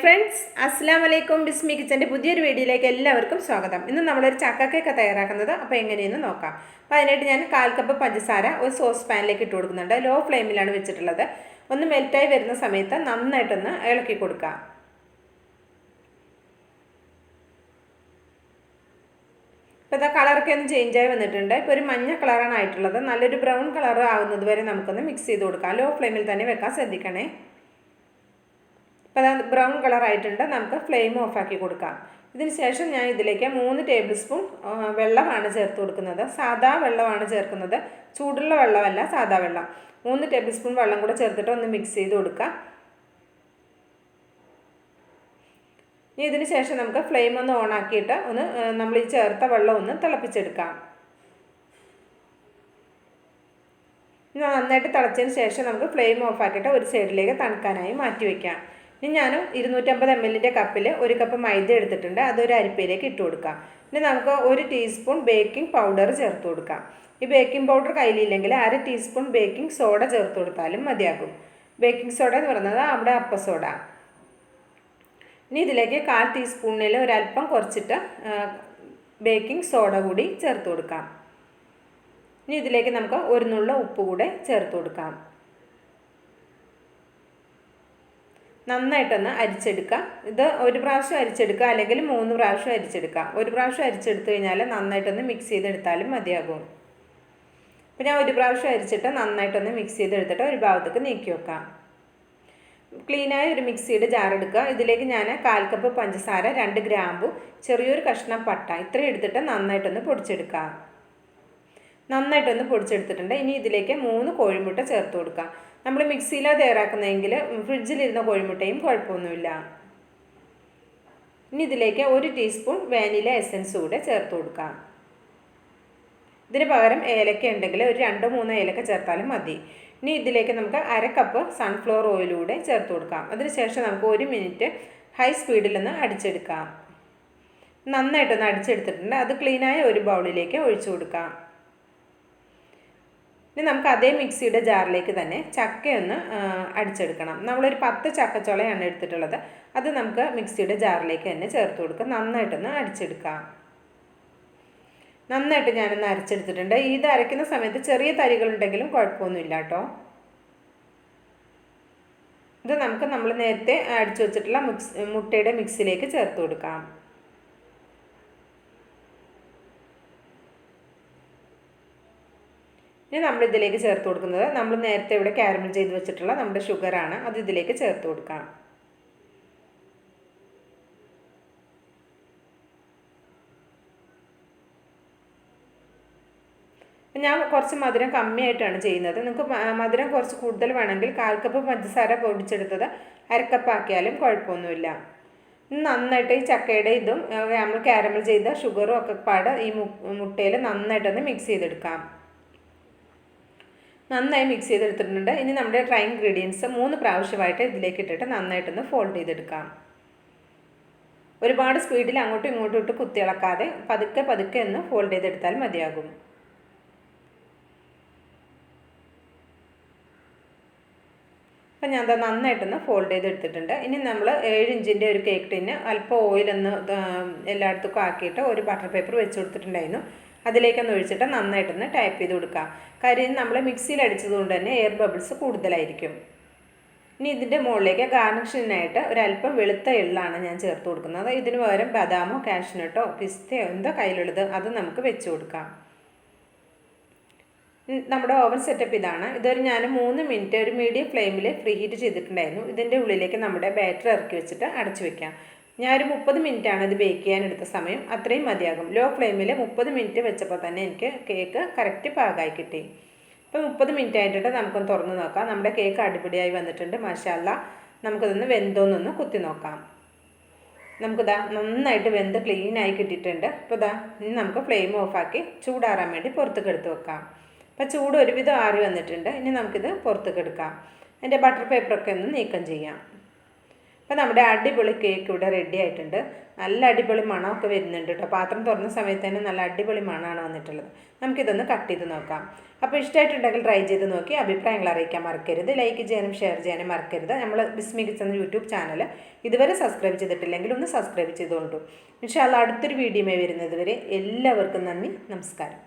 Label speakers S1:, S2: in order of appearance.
S1: Friends, അസ്സലാമു അലൈക്കും. ബിസ്മി കിച്ചൻ്റെ പുതിയൊരു വീഡിയോയിലേക്ക് എല്ലാവർക്കും സ്വാഗതം. ഇന്ന് നമ്മളൊരു ചക്ക കേക്ക് തയ്യാറാക്കുന്നത് അപ്പോൾ എങ്ങനെയെന്ന് നോക്കാം. അപ്പോൾ അതിനായിട്ട് ഞാൻ 1/4 കപ്പ് പഞ്ചസാര ഒരു സോസ് പാനിലേക്ക് ഇട്ട് കൊടുക്കുന്നുണ്ട്. ലോ ഫ്ലെയിമിലാണ് വെച്ചിട്ടുള്ളത്. ഒന്ന് മെൽറ്റായി വരുന്ന സമയത്ത് നന്നായിട്ടൊന്ന് ഇളക്കി കൊടുക്കാം. ഇപ്പോൾ ഇതാ കളറൊക്കെ ഒന്ന് ചേഞ്ചായി വന്നിട്ടുണ്ട്. ഇപ്പോൾ ഒരു മഞ്ഞ കളറാണ് ആയിട്ടുള്ളത്. നല്ലൊരു ബ്രൗൺ കളർ ആവുന്നത് വരെ നമുക്കൊന്ന് മിക്സ് ചെയ്ത് കൊടുക്കാം. ലോ ഫ്ലെയിമിൽ തന്നെ വെക്കാൻ ശ്രദ്ധിക്കണേ. അപ്പോൾ അത് ബ്രൗൺ കളറായിട്ടുണ്ട്. നമുക്ക് ഫ്ലെയിം ഓഫാക്കി കൊടുക്കാം. ഇതിന് ശേഷം ഞാൻ ഇതിലേക്ക് 3 ടേബിൾ സ്പൂൺ വെള്ളമാണ് ചേർത്ത് കൊടുക്കുന്നത്. സാദാ വെള്ളമാണ് ചേർക്കുന്നത്, ചൂടുള്ള വെള്ളമല്ല, സാദാ വെള്ളം. 3 ടേബിൾ സ്പൂൺ വെള്ളം കൂടെ ചേർത്തിട്ട് ഒന്ന് മിക്സ് ചെയ്ത് കൊടുക്കാം. ഇനി ഇതിന് ശേഷം നമുക്ക് ഫ്ലെയിം ഒന്ന് ഓണാക്കിയിട്ട് ഒന്ന് നമ്മൾ ഈ ചേർത്ത വെള്ളം ഒന്ന് തിളപ്പിച്ചെടുക്കാം. നന്നായിട്ട് തിളച്ചതിന് ശേഷം നമുക്ക് ഫ്ലെയിം ഓഫാക്കിയിട്ട് ഒരു സൈഡിലേക്ക് തണുക്കാനായി മാറ്റി വയ്ക്കാം. ഇനി ഞാൻ 250 ml കപ്പിൽ 1 കപ്പ് മൈദ എടുത്തിട്ടുണ്ട്. അതൊരു അരിപ്പയിലേക്ക് ഇട്ട് കൊടുക്കാം. ഇനി നമുക്ക് 1 ടീസ്പൂൺ ബേക്കിംഗ് പൗഡർ ചേർത്ത് കൊടുക്കാം. ഈ ബേക്കിംഗ് പൗഡർ കയ്യിലില്ലെങ്കിൽ 1/2 ടീസ്പൂൺ ബേക്കിംഗ് സോഡ ചേർത്ത് കൊടുത്താലും മതിയാകും. ബേക്കിംഗ് സോഡ എന്ന് പറയുന്നത് അവിടെ അപ്പസോഡ. ഇനി ഇതിലേക്ക് 1/4 ടീസ്പൂണിൽ ഒരല്പം കുറച്ചിട്ട് ബേക്കിംഗ് സോഡ കൂടി ചേർത്ത് കൊടുക്കാം. ഇനി ഇതിലേക്ക് നമുക്ക് ഒരു നുള്ള ഉപ്പ് കൂടെ ചേർത്ത് കൊടുക്കാം. നന്നായിട്ടൊന്ന് അരിച്ചെടുക്കുക. ഇത് ഒരു പ്രാവശ്യം അരിച്ചെടുക്കുക, അല്ലെങ്കിൽ 3 പ്രാവശ്യം അരിച്ചെടുക്കാം. ഒരു പ്രാവശ്യം അരിച്ചെടുത്തു കഴിഞ്ഞാൽ നന്നായിട്ടൊന്ന് മിക്സ് ചെയ്തെടുത്താലും മതിയാകും. അപ്പോൾ ഞാൻ ഒരു പ്രാവശ്യം അരിച്ചിട്ട് നന്നായിട്ടൊന്ന് മിക്സ് ചെയ്തെടുത്തിട്ട് ഒരു ഭാഗത്തേക്ക് നീക്കി വെക്കാം. ക്ലീനായ ഒരു മിക്സിയുടെ ജാർ എടുക്കുക. ഇതിലേക്ക് ഞാൻ 1/4 കപ്പ് പഞ്ചസാര, 2 ഗ്രാമ്പു, ചെറിയൊരു കഷ്ണം പട്ട ഇത്രയും എടുത്തിട്ട് നന്നായിട്ടൊന്ന് പൊടിച്ചെടുക്കാം. നന്നായിട്ടൊന്ന് പൊടിച്ചെടുത്തിട്ടുണ്ട്. ഇനി ഇതിലേക്ക് 3 കോഴിമുട്ട ചേർത്ത് കൊടുക്കാം. നമ്മൾ മിക്സിയിലാണ് തയ്യാറാക്കുന്നതെങ്കിൽ ഫ്രിഡ്ജിലിരുന്ന കോഴിമുട്ടയും കുഴപ്പമൊന്നുമില്ല. ഇനി ഇതിലേക്ക് 1 ടീസ്പൂൺ വാനില എസൻസ് കൂടെ ചേർത്ത് കൊടുക്കാം. ഇതിന് പകരം ഏലക്ക ഉണ്ടെങ്കിൽ ഒരു 2-3 ഏലക്ക ചേർത്താലും മതി. ഇനി ഇതിലേക്ക് നമുക്ക് 1/2 കപ്പ് സൺഫ്ലവർ ഓയിലൂടെ ചേർത്ത് കൊടുക്കാം. അതിനുശേഷം നമുക്ക് 1 മിനിറ്റ് ഹൈ സ്പീഡിലൊന്ന് അടിച്ചെടുക്കാം. നന്നായിട്ടൊന്ന് അടിച്ചെടുത്തിട്ടുണ്ട്. അത് ക്ലീനായ ഒരു ബൗളിലേക്ക് ഒഴിച്ചു കൊടുക്കാം. ഇനി നമുക്ക് അതേ മിക്സിയുടെ ജാറിലേക്ക് തന്നെ ചക്കയൊന്ന് അടിച്ചെടുക്കണം. നമ്മളൊരു 10 ചക്കച്ചോളയാണ് എടുത്തിട്ടുള്ളത്. അത് നമുക്ക് മിക്സിയുടെ ജാറിലേക്ക് തന്നെ ചേർത്ത് കൊടുക്കുക. നന്നായിട്ടൊന്ന് അടിച്ചെടുക്കാം. നന്നായിട്ട് ഞാനൊന്ന് അരച്ചെടുത്തിട്ടുണ്ട്. ഇത് അരയ്ക്കുന്ന സമയത്ത് ചെറിയ തരികളുണ്ടെങ്കിലും കുഴപ്പമൊന്നുമില്ല കേട്ടോ. ഇത് നമുക്ക് നമ്മൾ നേരത്തെ അടിച്ചു വെച്ചിട്ടുള്ള മുട്ടയുടെ മിക്സിലേക്ക് ചേർത്ത് കൊടുക്കാം. ഇനി നമ്മളിതിലേക്ക് ചേർത്ത് കൊടുക്കുന്നത് നമ്മൾ നേരത്തെ ഇവിടെ കാരമൽ ചെയ്ത് വെച്ചിട്ടുള്ള നമ്മുടെ ഷുഗറാണ്. അത് ഇതിലേക്ക് ചേർത്ത് കൊടുക്കാം. ഞാൻ കുറച്ച് മധുരം കമ്മിയായിട്ടാണ് ചെയ്യുന്നത്. നിങ്ങൾക്ക് മധുരം കുറച്ച് കൂടുതൽ വേണമെങ്കിൽ 1/4 കപ്പ് പഞ്ചസാര പൊടിച്ചെടുത്തത് 1/2 കപ്പ് ആക്കിയാലും കുഴപ്പമൊന്നുമില്ല. നന്നായിട്ട് ഈ ചക്കയുടെ ഇതും നമ്മൾ കാരമൽ ചെയ്ത ഷുഗറും ഒക്കെ പാടെ ഈ മുട്ടയിൽ നന്നായിട്ടൊന്ന് മിക്സ് ചെയ്തെടുക്കാം. നന്നായി മിക്സ് ചെയ്തെടുത്തിട്ടുണ്ട്. ഇനി നമ്മുടെ ഡ്രൈ ഇൻഗ്രീഡിയൻസ് 3 പ്രാവശ്യമായിട്ട് ഇതിലേക്ക് ഇട്ടിട്ട് നന്നായിട്ടൊന്ന് ഫോൾഡ് ചെയ്തെടുക്കാം. ഒരുപാട് സ്പീഡിൽ അങ്ങോട്ടും ഇങ്ങോട്ടും ഇട്ട് കുത്തിയിളക്കാതെ പതുക്കെ പതുക്കെ ഒന്ന് ഫോൾഡ് ചെയ്തെടുത്താൽ മതിയാകും. അപ്പം ഞാൻ അത് നന്നായിട്ടൊന്ന് ഫോൾഡ് ചെയ്തെടുത്തിട്ടുണ്ട്. ഇനി നമ്മൾ 7 ഇഞ്ചിൻ്റെ ഒരു കേക്ക് ടിന്ന് അല്പം ഓയിലൊന്ന് എല്ലായിടത്തേക്കും ആക്കിയിട്ട് ഒരു ബട്ടർ പേപ്പർ വെച്ച് കൊടുത്തിട്ടുണ്ടായിരുന്നു. അതിലേക്കൊന്ന് ഒഴിച്ചിട്ട് നന്നായിട്ടൊന്ന് ടാപ്പ് ചെയ്ത് കൊടുക്കാം. കാര്യം നമ്മൾ മിക്സിയിൽ അടിച്ചതുകൊണ്ട് തന്നെ എയർ ബബിൾസ് കൂടുതലായിരിക്കും. ഇനി ഇതിൻ്റെ മുകളിലേക്ക് ഗാർണിഷിനായിട്ട് ഒരല്പം വെളുത്ത എള്ളാണ് ഞാൻ ചേർത്ത് കൊടുക്കുന്നത്. ഇതിന് പകരം ബദാമോ കാഷ്നട്ടോ പിസ്തയോ എന്തോ കയ്യിലുള്ളത് അത് നമുക്ക് വെച്ച് കൊടുക്കാം. നമ്മുടെ ഓവൻ സെറ്റപ്പ് ഇതാണ്. ഇതൊരു ഞാൻ 3 മിനിറ്റ് ഒരു മീഡിയം ഫ്ലെയിമിൽ ഫ്രീ ഹീറ്റ് ചെയ്തിട്ടുണ്ടായിരുന്നു. ഇതിൻ്റെ ഉള്ളിലേക്ക് നമ്മുടെ ബാറ്റർ ഇറക്കി വെച്ചിട്ട് അടച്ചു വയ്ക്കാം. ഞാനൊരു 30 മിനിറ്റാണ് ഇത് ബേക്ക് ചെയ്യാൻ എടുത്ത സമയം. അത്രയും മതിയാകും. ലോ ഫ്ലെയിമിൽ 30 മിനിറ്റ് വെച്ചപ്പോൾ തന്നെ എനിക്ക് കേക്ക് കറക്റ്റ് പാകമായി കിട്ടി. ഇപ്പോൾ 30 മിനിറ്റ് ആയിട്ടിട്ട് നമുക്കൊന്ന് തുറന്ന് നോക്കാം. നമ്മുടെ കേക്ക് അടിപൊളിയായി വന്നിട്ടുണ്ട്. മാഷാഅല്ലാ. നമുക്കിതൊന്ന് വെന്തോന്നൊന്ന് കുത്തി നോക്കാം. നമുക്കിതാ നന്നായിട്ട് വെന്ത് ക്ലീനായി കിട്ടിയിട്ടുണ്ട്. അപ്പോൾ ഇതാ ഇനി നമുക്ക് ഫ്ലെയിം ഓഫാക്കി ചൂടാറാൻ വേണ്ടി പുറത്തേക്ക് എടുത്ത് വെക്കാം. അപ്പോൾ ചൂട് ഒരുവിധം ആറി വന്നിട്ടുണ്ട്. ഇനി നമുക്കിത് പുറത്തേക്ക് എടുക്കാം. അതിൻ്റെ ബട്ടർ പേപ്പറൊക്കെ ഒന്ന് നീക്കം ചെയ്യാം. അപ്പോൾ നമ്മുടെ അടിപൊളി കേക്ക് ഇവിടെ റെഡി ആയിട്ടുണ്ട്. നല്ല അടിപൊളി മണമൊക്കെ വരുന്നുണ്ട് കേട്ടോ. പാത്രം തുറന്ന സമയത്ത് തന്നെ നല്ല അടിപൊളി മണമാണ് വന്നിട്ടുള്ളത്. നമുക്കിതൊന്ന് കട്ട് ചെയ്ത് നോക്കാം. അപ്പോൾ ഇഷ്ടമായിട്ടുണ്ടെങ്കിൽ ട്രൈ ചെയ്ത് നോക്കി അഭിപ്രായങ്ങൾ അറിയിക്കാൻ മറക്കരുത്. ലൈക്ക് ചെയ്യാനും ഷെയർ ചെയ്യാനും മറക്കരുത്. നമ്മൾ ബിസ്മി കിച്ചൻ എന്ന യൂട്യൂബ് ചാനൽ ഇതുവരെ സബ്സ്ക്രൈബ് ചെയ്തിട്ടില്ലെങ്കിൽ ഒന്ന് സബ്സ്ക്രൈബ് ചെയ്തുകൊണ്ടു. ഇൻഷാ അല്ലാഹ് അടുത്തൊരു വീഡിയോയുമായി വരുന്നത് വരെ എല്ലാവർക്കും നന്ദി, നമസ്കാരം.